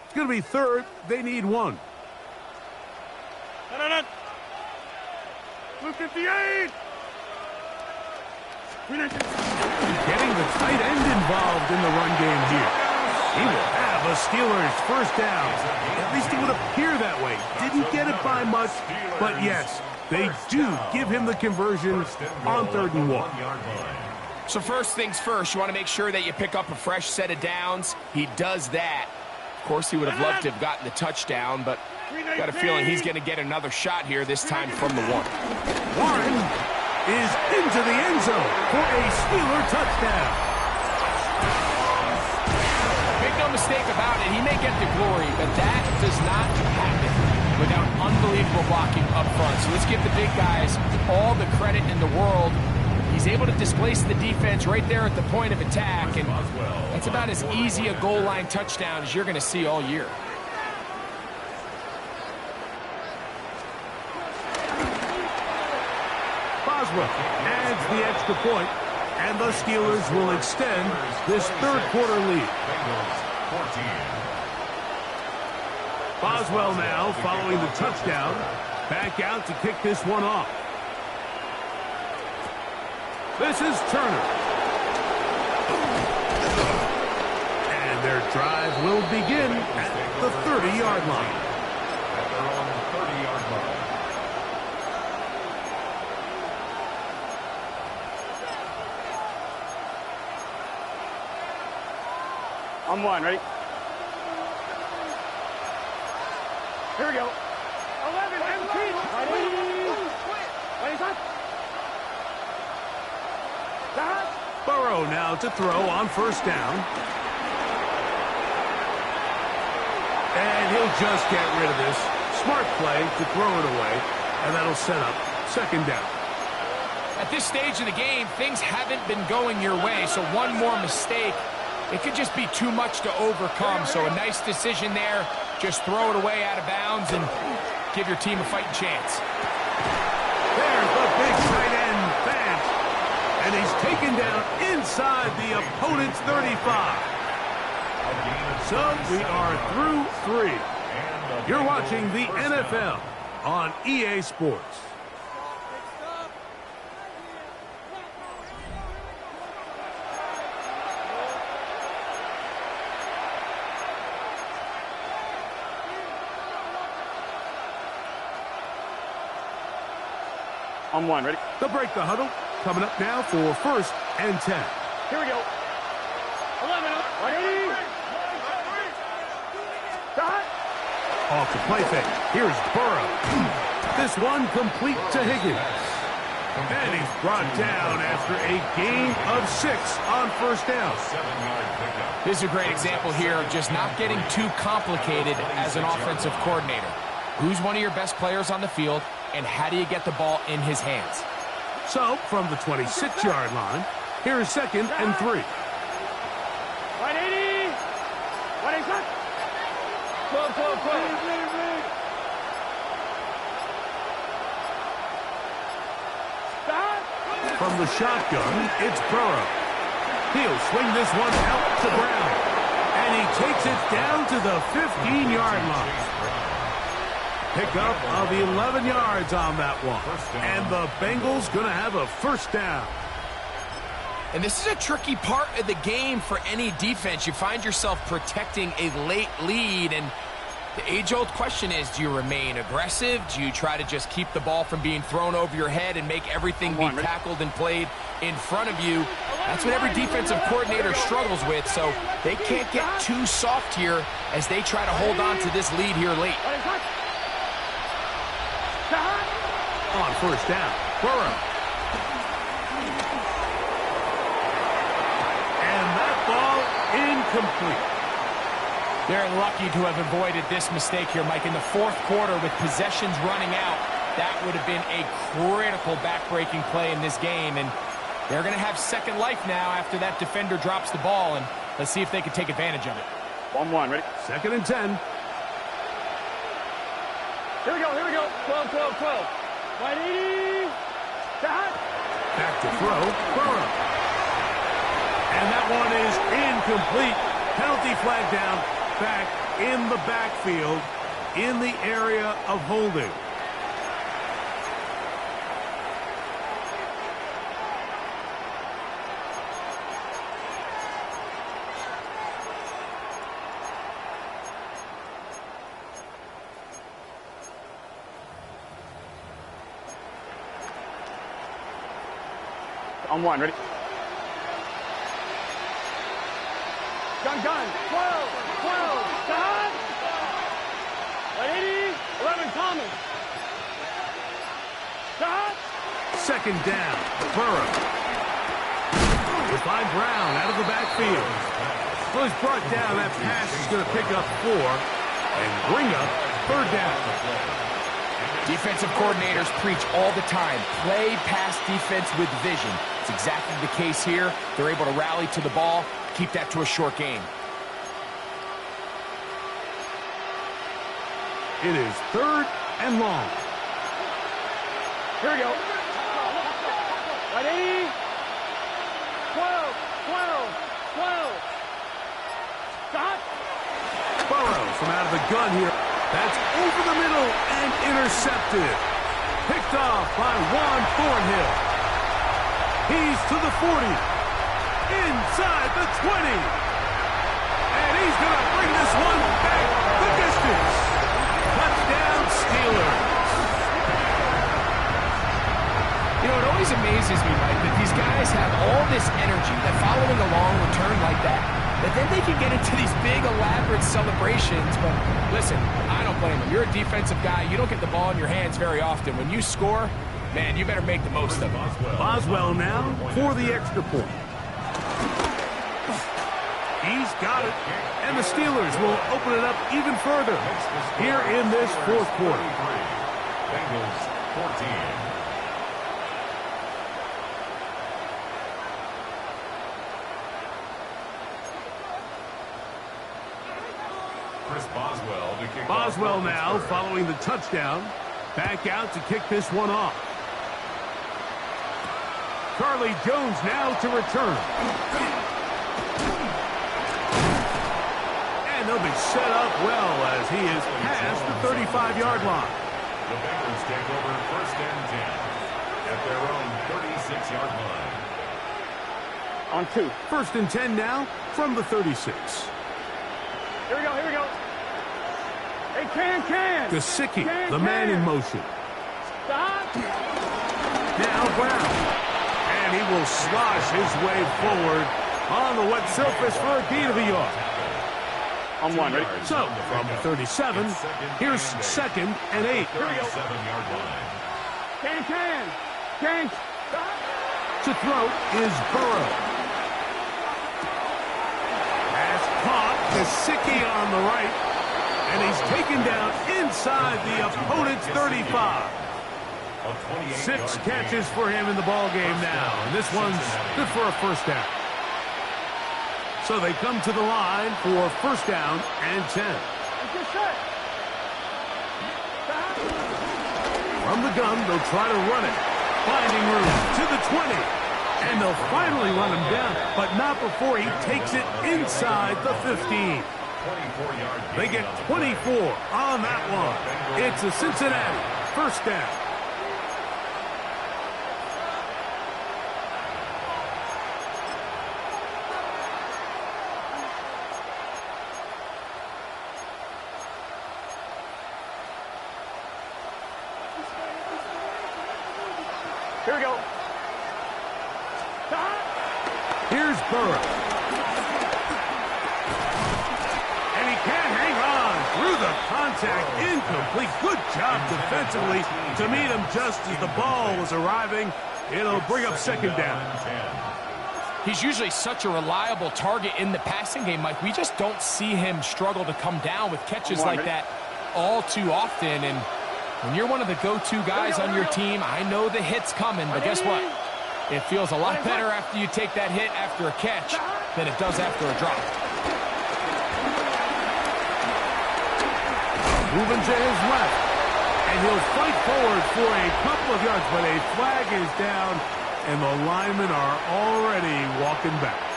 It's going to be third. They need 1. Blue 58! Getting the tight end involved in the run game here. He will have a Steelers first down. At least it would appear that way. Didn't get it by much, but yes, they do give him the conversion on 3rd and 1. So first things first, you want to make sure that you pick up a fresh set of downs. He does that. Of course, he would have loved to have gotten the touchdown, but got a feeling he's going to get another shot here, this time from the 1. Warren is into the end zone for a Steeler touchdown. Make no mistake about it, he may get the glory, but that does not happen without unbelievable blocking up front. So let's give the big guys all the credit in the world. He's able to displace the defense right there at the point of attack, and that's about as easy a goal line touchdown as you're going to see all year. Boswell adds the extra point, and the Steelers will extend this third quarter lead. Boswell now following the touchdown, back out to kick this one off. This is Turner. And their drive will begin at the 30-yard line. At their own 30-yard line. On 1, ready? Here we go. 11, 17. Right inside. Burrow now to throw on first down. And he'll just get rid of this. Smart play to throw it away, and that'll set up second down. At this stage of the game, things haven't been going your way, so one more mistake, it could just be too much to overcome. So a nice decision there. Just throw it away out of bounds and give your team a fighting chance. inside the opponent's 35. So we are through 3. You're watching the NFL on EA Sports. On 1, ready? They'll break the huddle. Coming up now for 1st and 10. Here we go. 11 up. 180. Stop. Off the play fake. Here's Burrow. This one complete to Higgins. And he's brought down after a gain of 6 on 1st down. This is a great example here of just not getting too complicated as an offensive coordinator. Who's one of your best players on the field, and how do you get the ball in his hands? So, from the 26-yard line, here is 2nd and 3. 180. 180. 12, 12, 12. Stop. From the shotgun, it's Burrow. He'll swing this one out to Brown. And he takes it down to the 15-yard line. Pickup of 11 yards on that one. And the Bengals going to have a 1st down. And this is a tricky part of the game for any defense. You find yourself protecting a late lead, and the age-old question is, do you remain aggressive? Do you try to just keep the ball from being thrown over your head and make everything be tackled and played in front of you? That's what every defensive coordinator struggles with, so they can't get too soft here as they try to hold on to this lead here late. On 1st down, Burrow. And that ball incomplete. They're lucky to have avoided this mistake here, Mike. In the 4th quarter with possessions running out, that would have been a critical back-breaking play in this game. And they're going to have second life now after that defender drops the ball. And let's see if they can take advantage of it. 1-1, ready? 2nd and 10. Here we go, here we go. 12, 12, 12. 180. Stop. Back to throw, Burrow. And that one is incomplete. Penalty flag down. Back in the backfield, in the area of holding. On 1, ready? Gun, 12, 12, stop. 180, 11, Thomas. Stop. 2nd down, Burrow. To find Brown out of the backfield. Well, he's brought down. That pass is going to pick up 4 and bring up 3rd down. Defensive coordinators preach all the time, play pass defense with vision. It's exactly the case here. They're able to rally to the ball, keep that to a short game. It is 3rd and long. Here we go. 180, 12, 12, 12. Stop. Burrow from out of the gun here. That's over the middle and intercepted. Picked off by Juan Thornhill. He's to the 40. Inside the 20. And he's going to bring this one back the distance. Touchdown Steelers. You know, it always amazes me, Mike, that these guys have all this energy, that following a long return like that then they can get into these big, elaborate celebrations. But listen, I don't blame them. You're a defensive guy. You don't get the ball in your hands very often. When you score, man, you better make the most of it. Boswell now for the extra point. He's got it. And the Steelers will open it up even further here in this 4th quarter. Bengals 14. Boswell now following the touchdown. Back out to kick this one off. Charlie Jones now to return. And they'll be set up well as he is past the 35-yard line. The Bengals take over 1st and 10 at their own 36-yard line. On 2. 1st and 10 now from the 36. Here we go, here we go. Hey, Can. Gesicki, the man in motion. Stop. Now Brown. And he will slosh his way forward on the wet surface for a gain of a yard. On 1, ready? So, from the 37, here's 2nd and 8. Here we go. 7-yard line. Can. Stop. To throw is Burrow. Pass caught. Gesicki on the right. And he's taken down inside the opponent's 35. 6 catches for him in the ball game now. And this one's good for a 1st down. So they come to the line for 1st down and 10. From the gun, they'll try to run it. Finding room to the 20. And they'll finally run him down, but not before he takes it inside the 15. They get 24 on that one. It's a Cincinnati 1st down. Here we go. Stop. Here's Burrow. And he can't hang on through the contact. Incomplete. Good job defensively to meet him just as the ball was arriving. It'll bring up 2nd down. He's usually such a reliable target in the passing game, Mike. We just don't see him struggle to come down with catches like that all too often. And when you're one of the go-to guys on your team, I know the hit's coming, but guess what? It feels a lot better after you take that hit after a catch than it does after a drop. Moving to his left. And he'll fight forward for a couple of yards, but a flag is down, and the linemen are already walking back.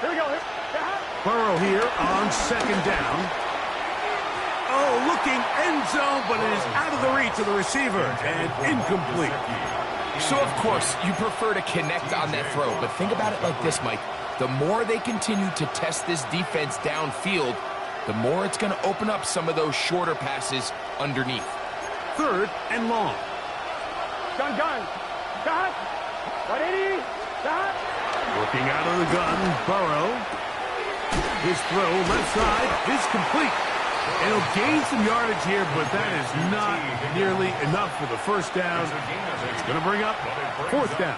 Here we go. Burrow here on 2nd down. Oh, looking end zone, but it is out of the reach of the receiver and incomplete. So, of course, you prefer to connect on that throw, but think about it like this, Mike. The more they continue to test this defense downfield, the more it's going to open up some of those shorter passes underneath. 3rd and long. Gun. Stop. 180. Stop. Working out of the gun, Burrow. His throw left side is complete. And he'll gain some yardage here, but that is not nearly enough for the 1st down. It's going to bring up 4th down.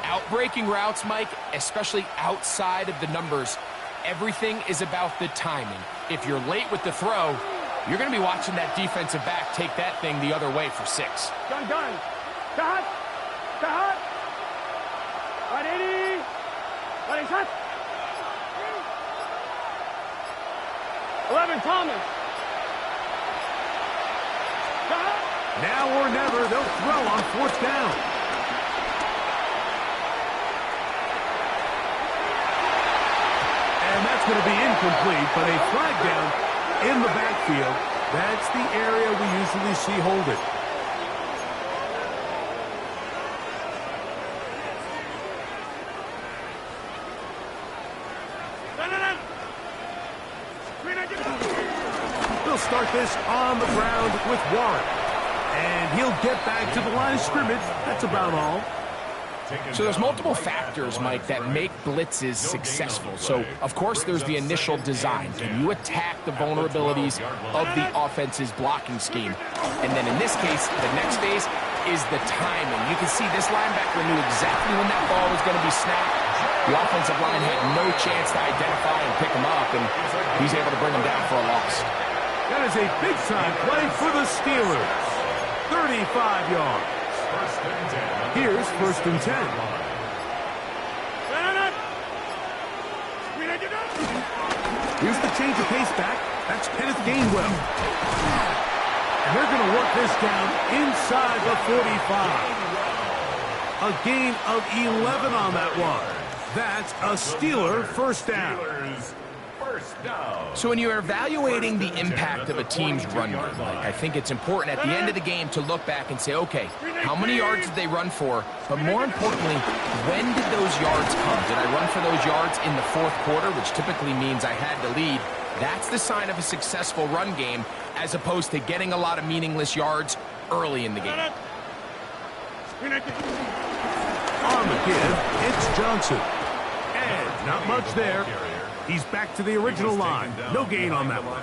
Outbreaking routes, Mike, especially outside of the numbers, everything is about the timing. If you're late with the throw, you're going to be watching that defensive back take that thing the other way for 6. Gun. Stop. 180. Running shot. 11, Thomas. Stop. Now or never, they'll throw on 4th down. And that's going to be incomplete, but a flag down in the backfield. That's the area we usually see holding. They'll start this on the ground with Warren. And he'll get back to the line of scrimmage. That's about all. So there's multiple factors, Mike, that make blitzes successful. So, of course, there's the initial design. Can you attack the vulnerabilities of the offense's blocking scheme? And then in this case, the next phase is the timing. You can see this linebacker knew exactly when that ball was going to be snapped. The offensive line had no chance to identify and pick him up, and he's able to bring him down for a loss. That is a big-time play for the Steelers. 35 yards. Here's 1st and 10. Here's the change of pace back. That's Kenneth Gainwell. And they're going to work this down inside the 45. A gain of 11 on that one. That's a Steeler first down. So when you're evaluating the impact of a team's run game, I think it's important at the end of the game to look back and say, okay, how many yards did they run for? But more importantly, when did those yards come? Did I run for those yards in the fourth quarter, which typically means I had the lead? That's the sign of a successful run game, as opposed to getting a lot of meaningless yards early in the game. On the give, it's Johnson. And not much there. He's back to the original line. No gain on that one.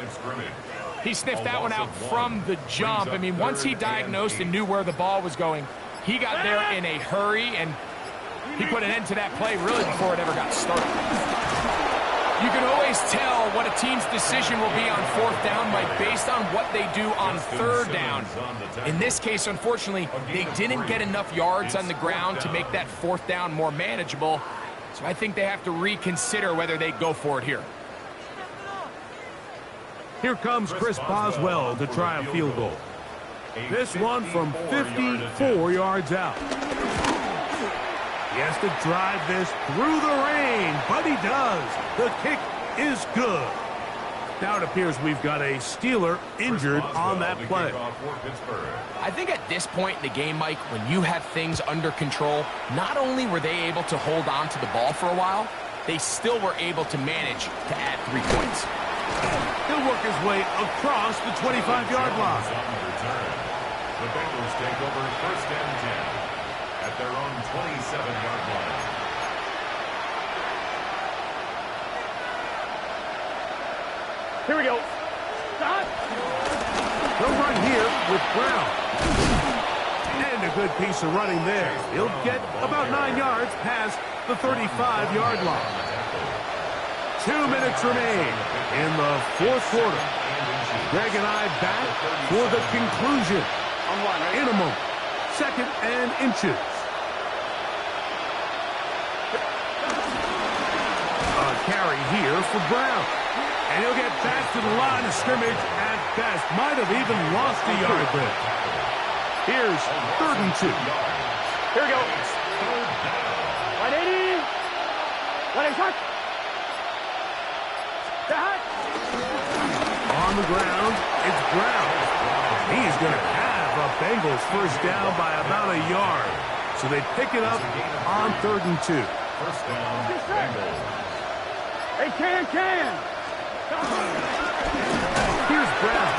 He sniffed that one out from the jump. I mean, once he diagnosed and knew where the ball was going, he got there in a hurry, and he put an end to that play really before it ever got started. You can always tell what a team's decision will be on fourth down, Mike, based on what they do on third down. In this case, unfortunately, they didn't get enough yards on the ground to make that fourth down more manageable. So I think they have to reconsider whether they go for it here. Here comes Chris Boswell to try a field goal. This one from 54 yards out. He has to drive this through the rain, but he does. The kick is good. Now it appears we've got a Steeler injured on that play. I think at this point in the game, Mike, when you have things under control, not only were they able to hold on to the ball for a while, they still were able to manage to add 3 points. He'll work his way across the 25-yard line. The Bengals take over first and 10 at their own 27-yard line. Here we go. Stop. They'll run here with Brown. And a good piece of running there. He'll get about 9 yards past the 35-yard line. 2 minutes remain in the fourth quarter. Greg and I back for the conclusion. In a moment. Second and inches. A carry here for Brown. And he'll get back to the line of scrimmage at best. Might have even lost a yard there. Here's 3rd and 2. Here we go. 180. Running shot. On the ground, it's Brown. He's going to have a Bengals first down by about a yard. So they pick it up on 3rd and 2. First down, Bengals. Hey, can. Here's Brown.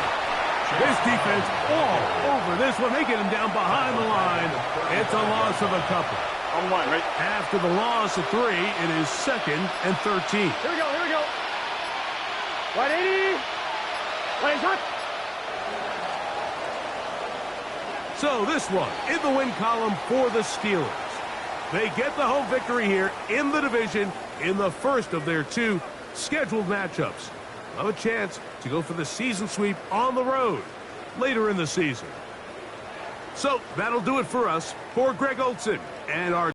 This defense all over this one. They get him down behind the line. It's a loss of a couple. On 1, right? After the loss of 3, it is 2nd and 13. Here we go. 180. Running shot. So this one in the win column for the Steelers. They get the home victory here in the division in the first of their 2 scheduled matchups. Have a chance to go for the season sweep on the road later in the season. So that'll do it for us. For Greg Olson and our